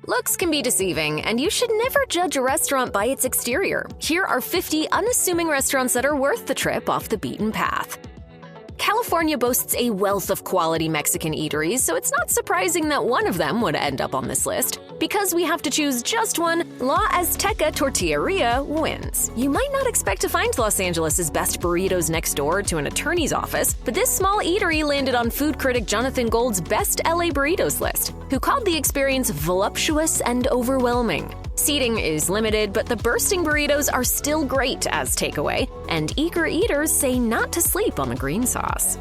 Looks can be deceiving, and you should never judge a restaurant by its exterior. Here are 50 unassuming restaurants that are worth the trip off the beaten path. California boasts a wealth of quality Mexican eateries, so it's not surprising that one of them would end up on this list. Because we have to choose just one, La Azteca Tortilleria wins. You might not expect to find Los Angeles' best burritos next door to an attorney's office, but this small eatery landed on food critic Jonathan Gold's Best LA Burritos list, who called the experience voluptuous and overwhelming. Seating is limited, but the bursting burritos are still great as takeaway, and eager eaters say not to sleep on the green sauce.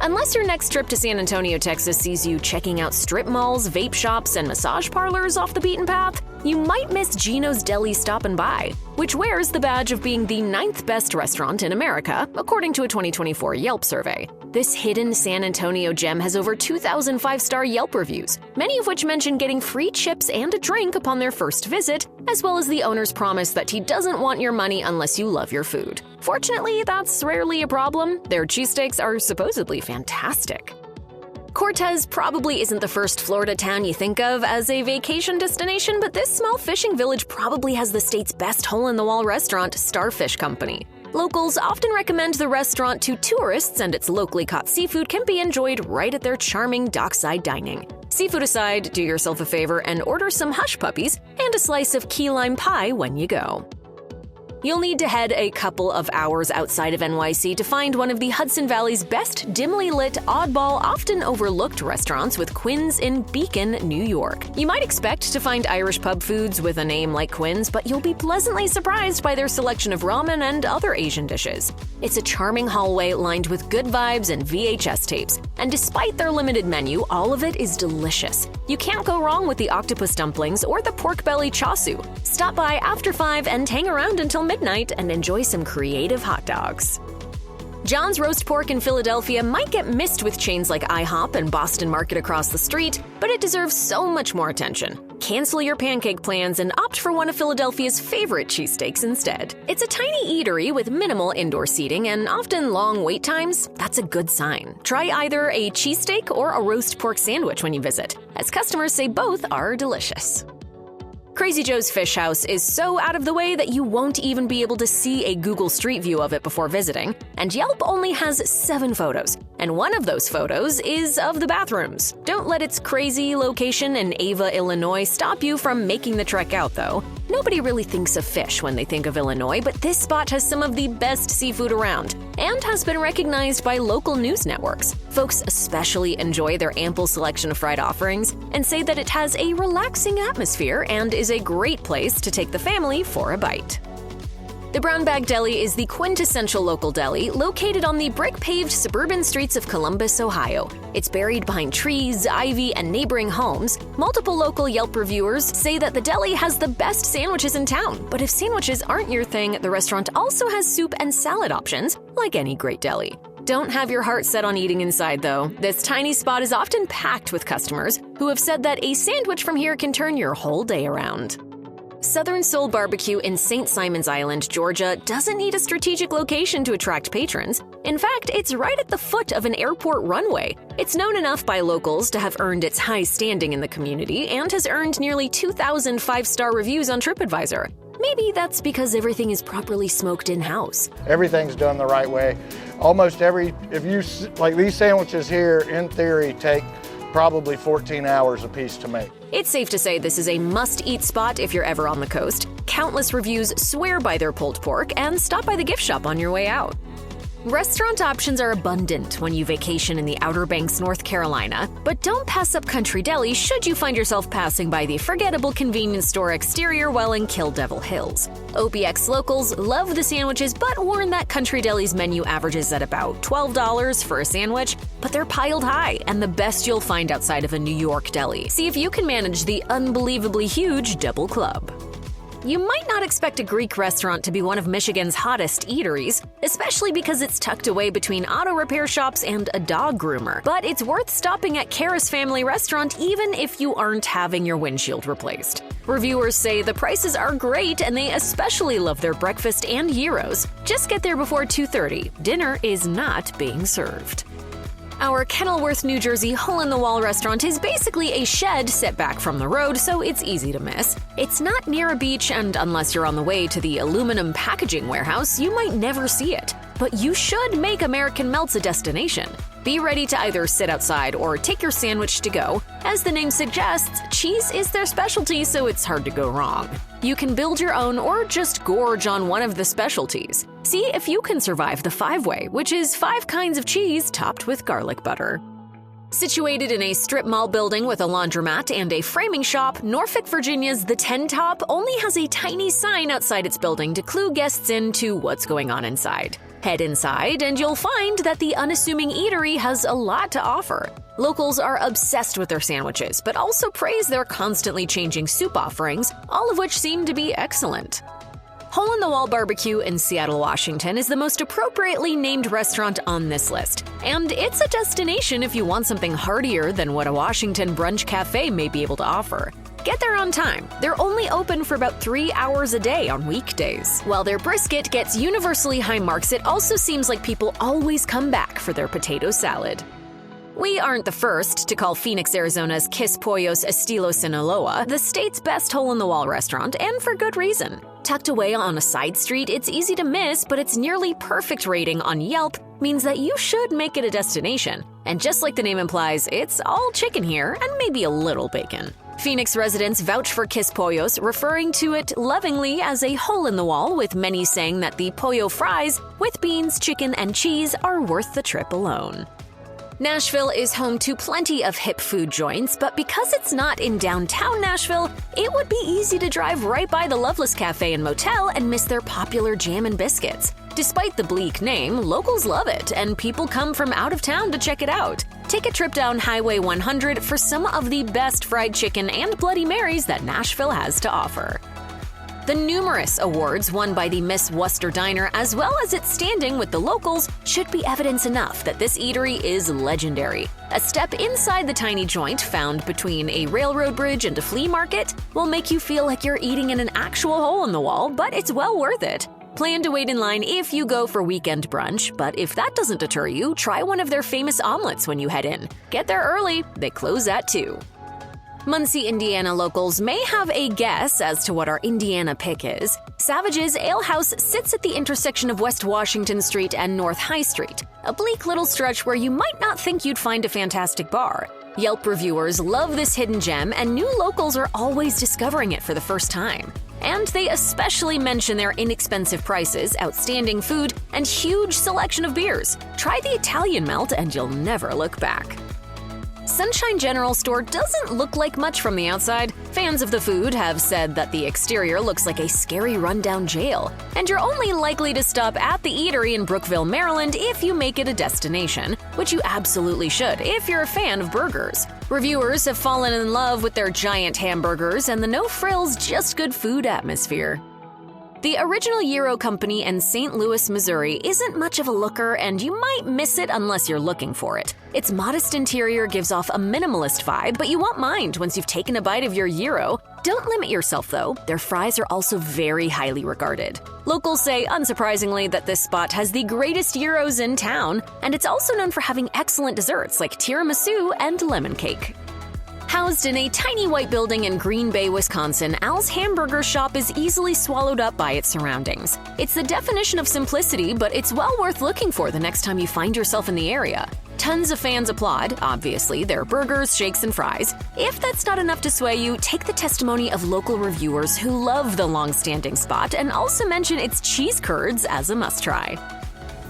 Unless your next trip to San Antonio, Texas sees you checking out strip malls, vape shops, and massage parlors off the beaten path, you might miss Gino's Deli stopping by, which wears the badge of being the 9th best restaurant in America, according to a 2024 Yelp survey. This hidden San Antonio gem has over 2,000 five-star Yelp reviews, many of which mention getting free chips and a drink upon their first visit, as well as the owner's promise that he doesn't want your money unless you love your food. Fortunately, that's rarely a problem. Their cheesesteaks are supposedly fantastic. Cortez probably isn't the first Florida town you think of as a vacation destination, but this small fishing village probably has the state's best hole-in-the-wall restaurant, Starfish Company. Locals often recommend the restaurant to tourists, and its locally caught seafood can be enjoyed right at their charming dockside dining. Seafood aside, do yourself a favor and order some hush puppies and a slice of key lime pie when you go. You'll need to head a couple of hours outside of NYC to find one of the Hudson Valley's best dimly lit, oddball, often overlooked restaurants with Quinn's in Beacon, New York. You might expect to find Irish pub foods with a name like Quinn's, but you'll be pleasantly surprised by their selection of ramen and other Asian dishes. It's a charming hallway lined with good vibes and VHS tapes, and despite their limited menu, all of it is delicious. You can't go wrong with the octopus dumplings or the pork belly chasu. Stop by after 5 and hang around until midnight and enjoy some creative hot dogs. John's Roast Pork in Philadelphia might get missed with chains like IHOP and Boston Market across the street, but it deserves so much more attention. Cancel your pancake plans and opt for one of Philadelphia's favorite cheesesteaks instead. It's a tiny eatery with minimal indoor seating and often long wait times. That's a good sign. Try either a cheesesteak or a roast pork sandwich when you visit, as customers say both are delicious. Crazy Joe's Fish House is so out of the way that you won't even be able to see a Google Street View of it before visiting, and Yelp only has 7 photos, and one of those photos is of the bathrooms. Don't let its crazy location in Ava, Illinois stop you from making the trek out, though. Nobody really thinks of fish when they think of Illinois, but this spot has some of the best seafood around, and has been recognized by local news networks. Folks especially enjoy their ample selection of fried offerings, and say that it has a relaxing atmosphere and is a great place to take the family for a bite. The Brown Bag Deli is the quintessential local deli located on the brick-paved suburban streets of Columbus, Ohio. It's buried behind trees, ivy, and neighboring homes. Multiple local Yelp reviewers say that the deli has the best sandwiches in town, but if sandwiches aren't your thing, the restaurant also has soup and salad options, like any great deli. Don't have your heart set on eating inside, though. This tiny spot is often packed with customers who have said that a sandwich from here can turn your whole day around. Southern Soul Barbecue in St. Simons Island, Georgia, doesn't need a strategic location to attract patrons. In fact, it's right at the foot of an airport runway. It's known enough by locals to have earned its high standing in the community and has earned nearly 2,000 5-star reviews on TripAdvisor. Maybe that's because everything is properly smoked in-house. Everything's done the right way. Like these sandwiches here, in theory, take probably 14 hours a piece to make. It's safe to say this is a must-eat spot if you're ever on the coast. Countless reviews swear by their pulled pork, and stop by the gift shop on your way out. Restaurant options are abundant when you vacation in the Outer Banks, North Carolina, but don't pass up Country Deli should you find yourself passing by the forgettable convenience store exterior while in Kill Devil Hills. OBX locals love the sandwiches but warn that Country Deli's menu averages at about $12 for a sandwich, but they're piled high and the best you'll find outside of a New York deli. See if you can manage the unbelievably huge Double Club. You might not expect a Greek restaurant to be one of Michigan's hottest eateries, especially because it's tucked away between auto repair shops and a dog groomer. But it's worth stopping at Kara's Family Restaurant even if you aren't having your windshield replaced. Reviewers say the prices are great and they especially love their breakfast and gyros. Just get there before 2:30. Dinner is not being served. Our Kenilworth, New Jersey hole-in-the-wall restaurant is basically a shed set back from the road, so it's easy to miss. It's not near a beach, and unless you're on the way to the aluminum packaging warehouse, you might never see it. But you should make American Melts a destination. Be ready to either sit outside or take your sandwich to go. As the name suggests, cheese is their specialty, so it's hard to go wrong. You can build your own or just gorge on one of the specialties. See if you can survive the five-way, which is 5 kinds of cheese topped with garlic butter. Situated in a strip mall building with a laundromat and a framing shop, Norfolk, Virginia's The 10 Top only has a tiny sign outside its building to clue guests into what's going on inside. Head inside and you'll find that the unassuming eatery has a lot to offer. Locals are obsessed with their sandwiches, but also praise their constantly changing soup offerings, all of which seem to be excellent. Hole-in-the-Wall Barbecue in Seattle, Washington is the most appropriately named restaurant on this list, and it's a destination if you want something heartier than what a Washington brunch cafe may be able to offer. Get there on time. They're only open for about 3 hours a day on weekdays. While their brisket gets universally high marks, it also seems like people always come back for their potato salad. We aren't the first to call Phoenix, Arizona's Kiss Pollos Estilo Sinaloa the state's best hole-in-the-wall restaurant, and for good reason. Tucked away on a side street, it's easy to miss, but its nearly perfect rating on Yelp means that you should make it a destination. And just like the name implies, it's all chicken here and maybe a little bacon. Phoenix residents vouch for Kiss Pollos, referring to it lovingly as a hole-in-the-wall, with many saying that the pollo fries with beans, chicken, and cheese are worth the trip alone. Nashville is home to plenty of hip food joints, but because it's not in downtown Nashville, it would be easy to drive right by the Loveless Cafe and Motel and miss their popular jam and biscuits. Despite the bleak name, locals love it, and people come from out of town to check it out. Take a trip down Highway 100 for some of the best fried chicken and Bloody Marys that Nashville has to offer. The numerous awards won by the Miss Worcester Diner, as well as its standing with the locals, should be evidence enough that this eatery is legendary. A step inside the tiny joint, found between a railroad bridge and a flea market, will make you feel like you're eating in an actual hole in the wall, but it's well worth it. Plan to wait in line if you go for weekend brunch, but if that doesn't deter you, try one of their famous omelets when you head in. Get there early, they close at 2. Muncie, Indiana locals may have a guess as to what our Indiana pick is. Savage's Ale House sits at the intersection of West Washington Street and North High Street, a bleak little stretch where you might not think you'd find a fantastic bar. Yelp reviewers love this hidden gem, and new locals are always discovering it for the first time. And they especially mention their inexpensive prices, outstanding food, and huge selection of beers. Try the Italian melt and you'll never look back. Sunshine General Store doesn't look like much from the outside. Fans of the food have said that the exterior looks like a scary rundown jail. And you're only likely to stop at the eatery in Brookville, Maryland if you make it a destination, which you absolutely should if you're a fan of burgers. Reviewers have fallen in love with their giant hamburgers and the no-frills, just good food atmosphere. The original Gyro company in St. Louis, Missouri isn't much of a looker, and you might miss it unless you're looking for it. Its modest interior gives off a minimalist vibe, but you won't mind once you've taken a bite of your gyro. Don't limit yourself, though. Their fries are also very highly regarded. Locals say, unsurprisingly, that this spot has the greatest gyros in town, and it's also known for having excellent desserts like tiramisu and lemon cake. Housed in a tiny white building in Green Bay, Wisconsin, Al's Hamburger shop is easily swallowed up by its surroundings. It's the definition of simplicity, but it's well worth looking for the next time you find yourself in the area. Tons of fans applaud, obviously, their burgers, shakes, and fries. If that's not enough to sway you, take the testimony of local reviewers who love the long-standing spot and also mention its cheese curds as a must-try.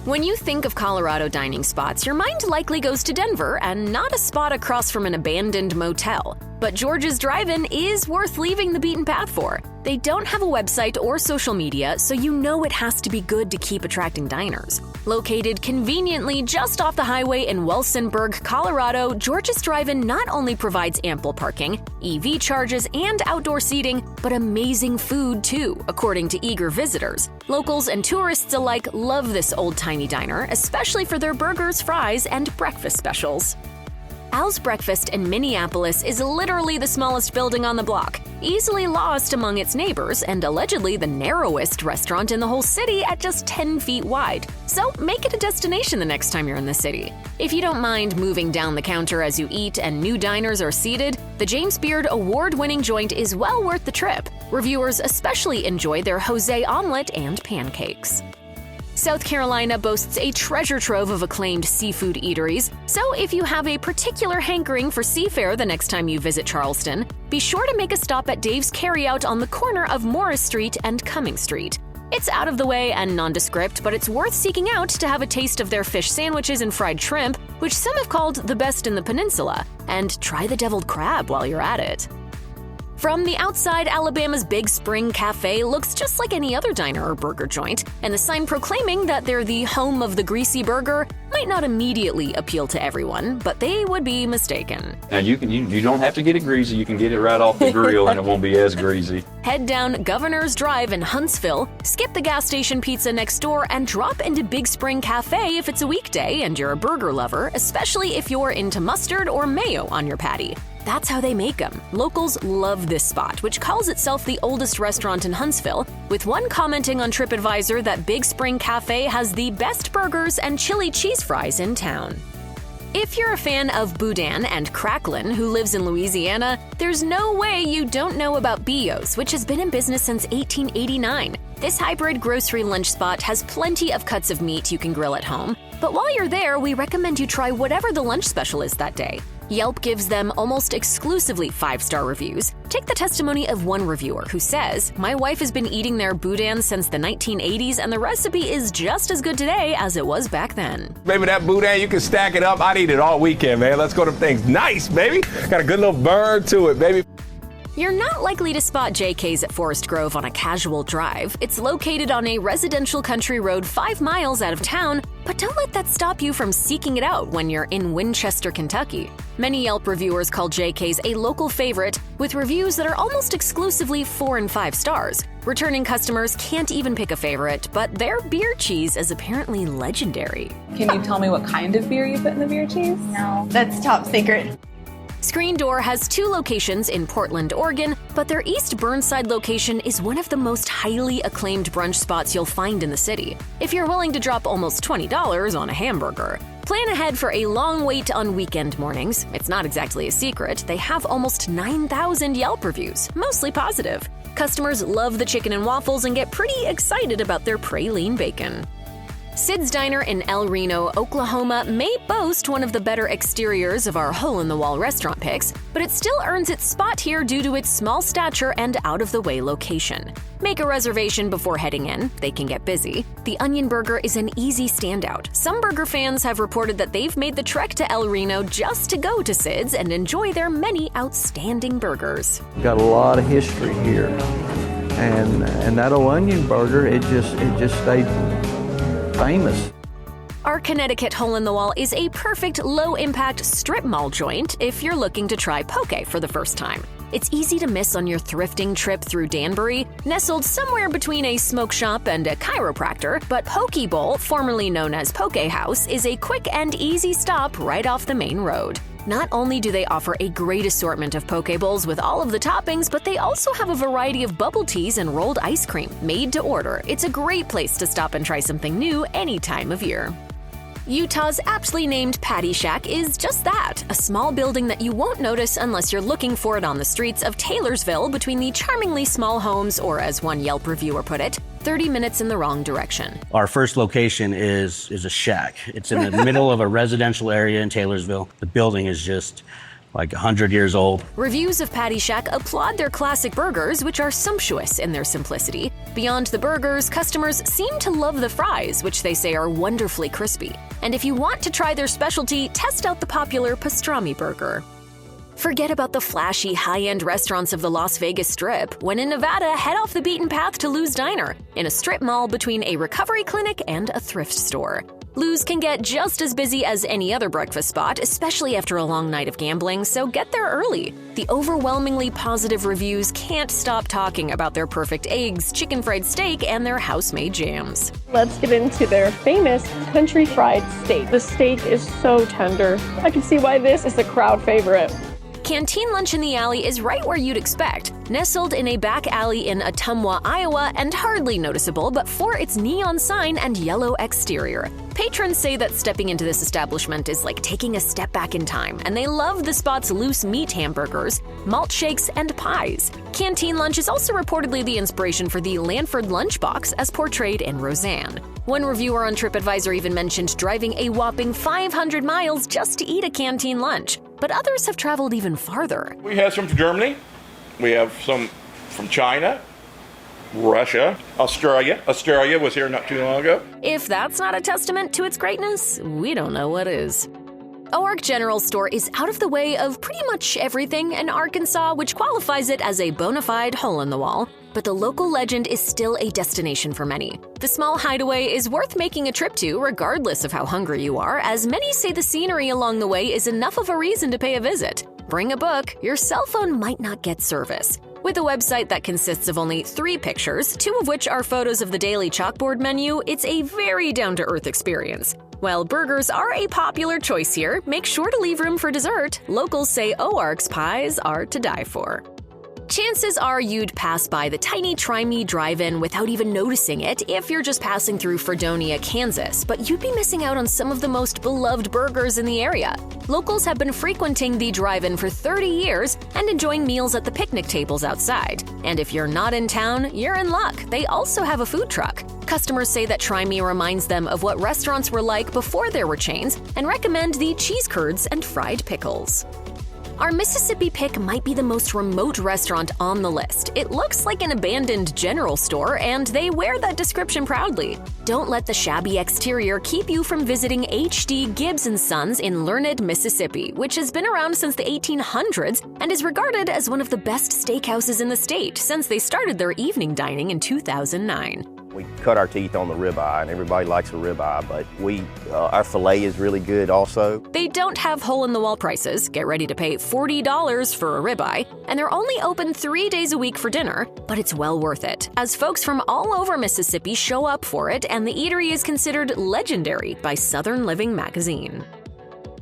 When you think of Colorado dining spots, your mind likely goes to Denver and not a spot across from an abandoned motel. But George's Drive-In is worth leaving the beaten path for. They don't have a website or social media, so you know it has to be good to keep attracting diners. Located conveniently just off the highway in Wilsonburg, Colorado, George's Drive-In not only provides ample parking, EV charges, and outdoor seating, but amazing food too, according to eager visitors. Locals and tourists alike love this old-timey diner, especially for their burgers, fries, and breakfast specials. Al's Breakfast in Minneapolis is literally the smallest building on the block. easily lost among its neighbors and allegedly the narrowest restaurant in the whole city at just 10 feet wide. So make it a destination the next time you're in the city. If you don't mind moving down the counter as you eat and new diners are seated, the James Beard award-winning joint is well worth the trip. Reviewers especially enjoy their Jose omelet and pancakes. South Carolina boasts a treasure trove of acclaimed seafood eateries, so if you have a particular hankering for seafare the next time you visit Charleston, be sure to make a stop at Dave's Carryout on the corner of Morris Street and Cumming Street. It's out of the way and nondescript, but it's worth seeking out to have a taste of their fish sandwiches and fried shrimp, which some have called the best in the peninsula, and try the deviled crab while you're at it. From the outside, Alabama's Big Spring Cafe looks just like any other diner or burger joint, and the sign proclaiming that they're the home of the greasy burger might not immediately appeal to everyone, but they would be mistaken. Now you don't have to get it greasy, you can get it right off the grill and it won't be as greasy. Head down Governor's Drive in Huntsville, skip the gas station pizza next door, and drop into Big Spring Cafe if it's a weekday and you're a burger lover, especially if you're into mustard or mayo on your patty. That's how they make them. Locals love this spot, which calls itself the oldest restaurant in Huntsville, with one commenting on TripAdvisor that Big Spring Cafe has the best burgers and chili cheese fries in town. If you're a fan of boudin and cracklin who lives in Louisiana, there's no way you don't know about Billeaud, which has been in business since 1889. This hybrid grocery lunch spot has plenty of cuts of meat you can grill at home, but while you're there, we recommend you try whatever the lunch special is that day. Yelp gives them almost exclusively 5-star reviews. Take the testimony of one reviewer who says, "My wife has been eating their boudin since the 1980s and the recipe is just as good today as it was back then." Baby, that boudin, you can stack it up. I'd eat it all weekend, man. Let's go to things. Nice, baby. Got a good little burn to it, baby. You're not likely to spot JK's at Forest Grove on a casual drive. It's located on a residential country road 5 miles out of town, but don't let that stop you from seeking it out when you're in Winchester, Kentucky. Many Yelp reviewers call JK's a local favorite, with reviews that are almost exclusively 4 and 5 stars. Returning customers can't even pick a favorite, but their beer cheese is apparently legendary. Can you tell me what kind of beer you put in the beer cheese? No, that's top secret. Screen Door has 2 locations in Portland, Oregon, but their East Burnside location is one of the most highly acclaimed brunch spots you'll find in the city, if you're willing to drop almost $20 on a hamburger. Plan ahead for a long wait on weekend mornings. It's not exactly a secret. They have almost 9,000 Yelp reviews, mostly positive. Customers love the chicken and waffles and get pretty excited about their praline bacon. Sid's Diner in El Reno, Oklahoma may boast one of the better exteriors of our hole-in-the-wall restaurant picks, but it still earns its spot here due to its small stature and out-of-the-way location. Make a reservation before heading in. They can get busy. The onion burger is an easy standout. Some burger fans have reported that they've made the trek to El Reno just to go to Sid's and enjoy their many outstanding burgers. Got a lot of history here, and that old onion burger, it just stayed famous. Our Connecticut hole-in-the-wall is a perfect low-impact strip mall joint if you're looking to try poke for the first time. It's easy to miss on your thrifting trip through Danbury, nestled somewhere between a smoke shop and a chiropractor, but Poke Bowl, formerly known as Poke House, is a quick and easy stop right off the main road. Not only do they offer a great assortment of poke bowls with all of the toppings, but they also have a variety of bubble teas and rolled ice cream made to order. It's a great place to stop and try something new any time of year. Utah's aptly named Patty Shack is just that, a small building that you won't notice unless you're looking for it on the streets of Taylorsville between the charmingly small homes, or as one Yelp reviewer put it, 30 minutes in the wrong direction. Our first location is a shack. It's in the middle of a residential area in Taylorsville. The building is just like 100 years old. Reviews of Patty Shack applaud their classic burgers, which are sumptuous in their simplicity. Beyond the burgers, customers seem to love the fries, which they say are wonderfully crispy. And if you want to try their specialty, test out the popular pastrami burger. Forget about the flashy, high-end restaurants of the Las Vegas Strip. When in Nevada, head off the beaten path to Lou's Diner, in a strip mall between a recovery clinic and a thrift store. Lou's can get just as busy as any other breakfast spot, especially after a long night of gambling, so get there early. The overwhelmingly positive reviews can't stop talking about their perfect eggs, chicken fried steak, and their house-made jams. Let's get into their famous country fried steak. The steak is so tender. I can see why this is a crowd favorite. Canteen Lunch in the Alley is right where you'd expect, nestled in a back alley in Ottumwa, Iowa, and hardly noticeable but for its neon sign and yellow exterior. Patrons say that stepping into this establishment is like taking a step back in time, and they love the spot's loose meat hamburgers, malt shakes, and pies. Canteen Lunch is also reportedly the inspiration for the Lanford lunchbox as portrayed in Roseanne. One reviewer on TripAdvisor even mentioned driving a whopping 500 miles just to eat a canteen lunch, but others have traveled even farther. We have some from Germany, we have some from China, Russia, Australia. Australia was here not too long ago. If that's not a testament to its greatness, we don't know what is. Oark General Store is out of the way of pretty much everything in Arkansas, which qualifies it as a bona fide hole in the wall, but the local legend is still a destination for many. The small hideaway is worth making a trip to regardless of how hungry you are, as many say the scenery along the way is enough of a reason to pay a visit. Bring a book, your cell phone might not get service. With a website that consists of only 3 pictures, 2 of which are photos of the daily chalkboard menu, it's a very down-to-earth experience. While burgers are a popular choice here, make sure to leave room for dessert. Locals say Oark's pies are to die for. Chances are you'd pass by the tiny Tri-Mee drive-in without even noticing it if you're just passing through Fredonia, Kansas, but you'd be missing out on some of the most beloved burgers in the area. Locals have been frequenting the drive-in for 30 years and enjoying meals at the picnic tables outside. And if you're not in town, you're in luck. They also have a food truck. Customers say that Tri-Mee reminds them of what restaurants were like before there were chains and recommend the cheese curds and fried pickles. Our Mississippi pick might be the most remote restaurant on the list. It looks like an abandoned general store, and they wear that description proudly. Don't let the shabby exterior keep you from visiting H.D. Gibbes & Sons in Learned, Mississippi, which has been around since the 1800s and is regarded as one of the best steakhouses in the state since they started their evening dining in 2009. We cut our teeth on the ribeye, and everybody likes a ribeye, but our filet is really good also. They don't have hole-in-the-wall prices. Get ready to pay $40 for a ribeye, and they're only open 3 days a week for dinner, but it's well worth it, as folks from all over Mississippi show up for it, and the eatery is considered legendary by Southern Living magazine.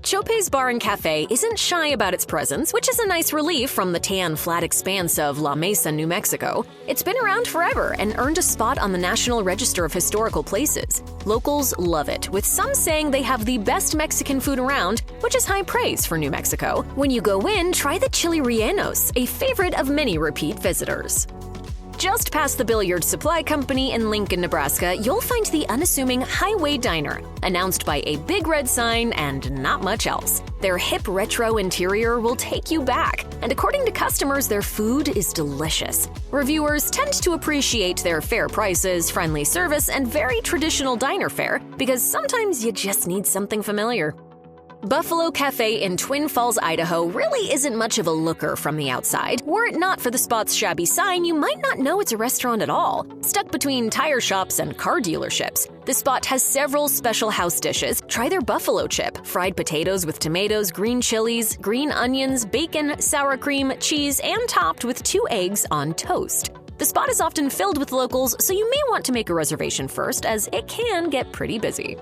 Chope's Bar and Cafe isn't shy about its presence, which is a nice relief from the tan, flat expanse of La Mesa, New Mexico. It's been around forever and earned a spot on the National Register of Historical Places. Locals love it, with some saying they have the best Mexican food around, which is high praise for New Mexico. When you go in, try the chili rellenos, a favorite of many repeat visitors. Just past the Billeaud Supply Company in Lincoln, Nebraska, you'll find the unassuming Highway Diner, announced by a big red sign and not much else. Their hip retro interior will take you back, and according to customers, their food is delicious. Reviewers tend to appreciate their fair prices, friendly service, and very traditional diner fare, because sometimes you just need something familiar. Buffalo Cafe in Twin Falls, Idaho really isn't much of a looker from the outside. Were it not for the spot's shabby sign, you might not know it's a restaurant at all. Stuck between tire shops and car dealerships, the spot has several special house dishes. Try their buffalo chip, fried potatoes with tomatoes, green chilies, green onions, bacon, sour cream, cheese, and topped with 2 eggs on toast. The spot is often filled with locals, so you may want to make a reservation first, as it can get pretty busy.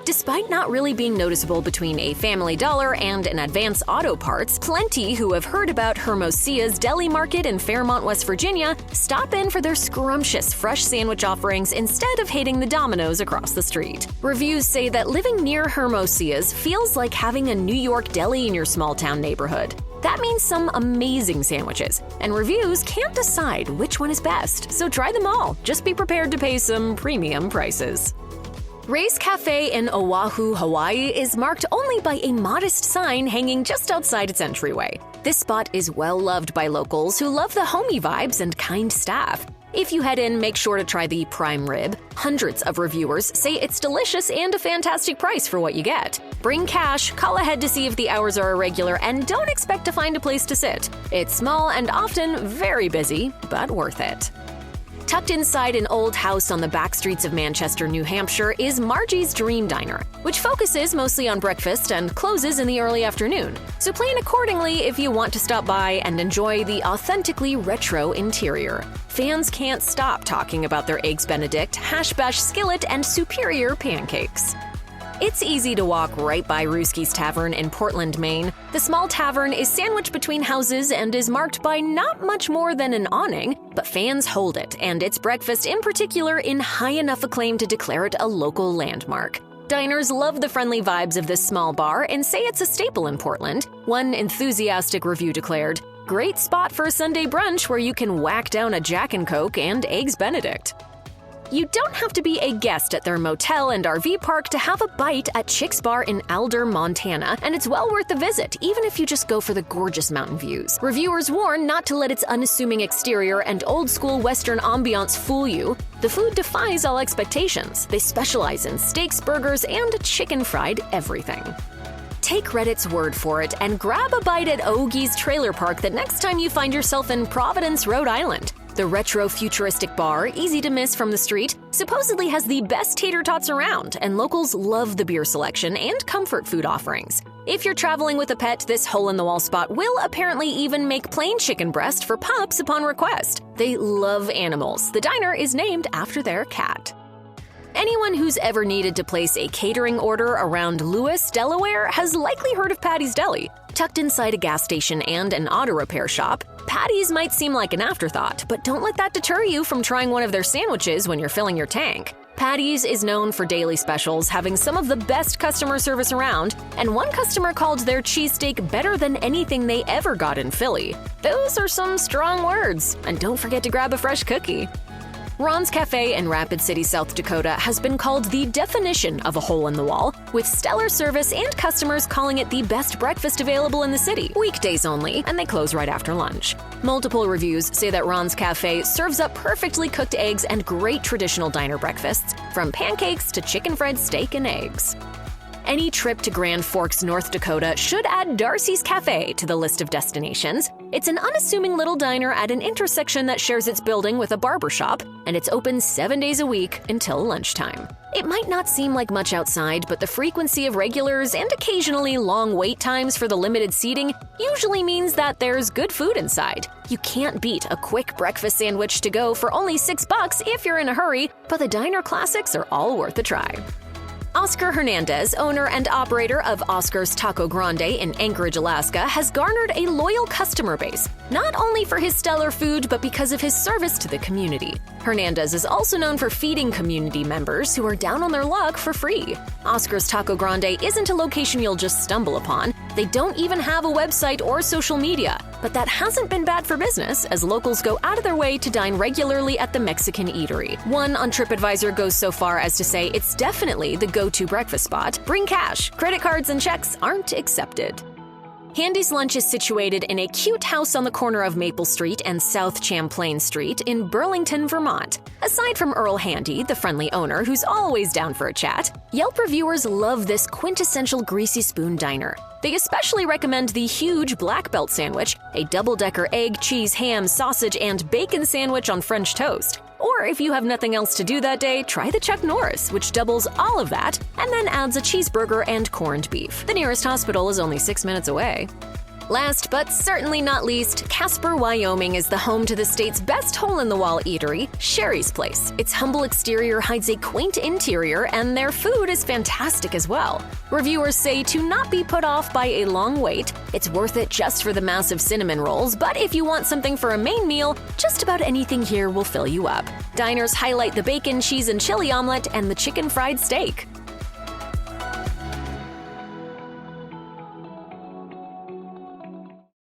Despite not really being noticeable between a Family Dollar and an Advance Auto Parts, plenty who have heard about Hermosilla's Deli Market in Fairmont, West Virginia, stop in for their scrumptious fresh sandwich offerings instead of hitting the Domino's across the street. Reviews say that living near Hermosilla's feels like having a New York deli in your small-town neighborhood. That means some amazing sandwiches, and reviews can't decide which one is best, so try them all. Just be prepared to pay some premium prices. Ray's Cafe in Oahu, Hawaii is marked only by a modest sign hanging just outside its entryway. This spot is well loved by locals who love the homey vibes and kind staff. If you head in, make sure to try the prime rib. Hundreds of reviewers say it's delicious and a fantastic price for what you get. Bring cash, call ahead to see if the hours are irregular, and don't expect to find a place to sit. It's small and often very busy, but worth it. Tucked inside an old house on the back streets of Manchester, New Hampshire, is Margie's Dream Diner, which focuses mostly on breakfast and closes in the early afternoon. So plan accordingly if you want to stop by and enjoy the authentically retro interior. Fans can't stop talking about their Eggs Benedict, hash bash skillet, and superior pancakes. It's easy to walk right by Ruski's Tavern in Portland, Maine. The small tavern is sandwiched between houses and is marked by not much more than an awning, but fans hold it, and its breakfast in particular in high enough acclaim to declare it a local landmark. Diners love the friendly vibes of this small bar and say it's a staple in Portland. One enthusiastic review declared, "Great spot for a Sunday brunch where you can whack down a Jack and Coke and Eggs Benedict." You don't have to be a guest at their motel and RV park to have a bite at Chick's Bar in Alder, Montana, and it's well worth the visit, even if you just go for the gorgeous mountain views. Reviewers warn not to let its unassuming exterior and old-school Western ambiance fool you. The food defies all expectations. They specialize in steaks, burgers, and chicken fried everything. Take Reddit's word for it and grab a bite at Ogie's Trailer Park the next time you find yourself in Providence, Rhode Island. The retro-futuristic bar, easy to miss from the street, supposedly has the best tater tots around, and locals love the beer selection and comfort food offerings. If you're traveling with a pet, this hole-in-the-wall spot will apparently even make plain chicken breast for pups upon request. They love animals. The diner is named after their cat. Anyone who's ever needed to place a catering order around Lewis, Delaware, has likely heard of Patty's Deli. Tucked inside a gas station and an auto repair shop, Patty's might seem like an afterthought, but don't let that deter you from trying one of their sandwiches when you're filling your tank. Patty's is known for daily specials, having some of the best customer service around, and one customer called their cheesesteak better than anything they ever got in Philly. Those are some strong words, and don't forget to grab a fresh cookie. Ron's Cafe in Rapid City, South Dakota has been called the definition of a hole-in-the-wall, with stellar service and customers calling it the best breakfast available in the city, weekdays only, and they close right after lunch. Multiple reviews say that Ron's Cafe serves up perfectly cooked eggs and great traditional diner breakfasts, from pancakes to chicken fried steak and eggs. Any trip to Grand Forks, North Dakota should add Darcy's Cafe to the list of destinations. It's an unassuming little diner at an intersection that shares its building with a barber shop, and it's open 7 days a week until lunchtime. It might not seem like much outside, but the frequency of regulars and occasionally long wait times for the limited seating usually means that there's good food inside. You can't beat a quick breakfast sandwich to go for only $6 if you're in a hurry, but the diner classics are all worth a try. Oscar Hernandez, owner and operator of Oscar's Taco Grande in Anchorage, Alaska, has garnered a loyal customer base, not only for his stellar food, but because of his service to the community. Hernandez is also known for feeding community members who are down on their luck for free. Oscar's Taco Grande isn't a location you'll just stumble upon. They don't even have a website or social media, but that hasn't been bad for business, as locals go out of their way to dine regularly at the Mexican eatery. One on TripAdvisor goes so far as to say it's definitely the go-to breakfast spot. Bring cash. Credit cards and checks aren't accepted. Handy's Lunch is situated in a cute house on the corner of Maple Street and South Champlain Street in Burlington, Vermont. Aside from Earl Handy, the friendly owner who's always down for a chat, Yelp reviewers love this quintessential greasy spoon diner. They especially recommend the huge black belt sandwich, a double-decker egg, cheese, ham, sausage, and bacon sandwich on French toast. Or if you have nothing else to do that day, try the Chuck Norris, which doubles all of that and then adds a cheeseburger and corned beef. The nearest hospital is only 6 minutes away. Last but certainly not least, Casper, Wyoming is the home to the state's best hole-in-the-wall eatery, Sherry's Place. Its humble exterior hides a quaint interior, and their food is fantastic as well. Reviewers say to not be put off by a long wait. It's worth it just for the massive cinnamon rolls, but if you want something for a main meal, just about anything here will fill you up. Diners highlight the bacon, cheese, and chili omelet and the chicken fried steak.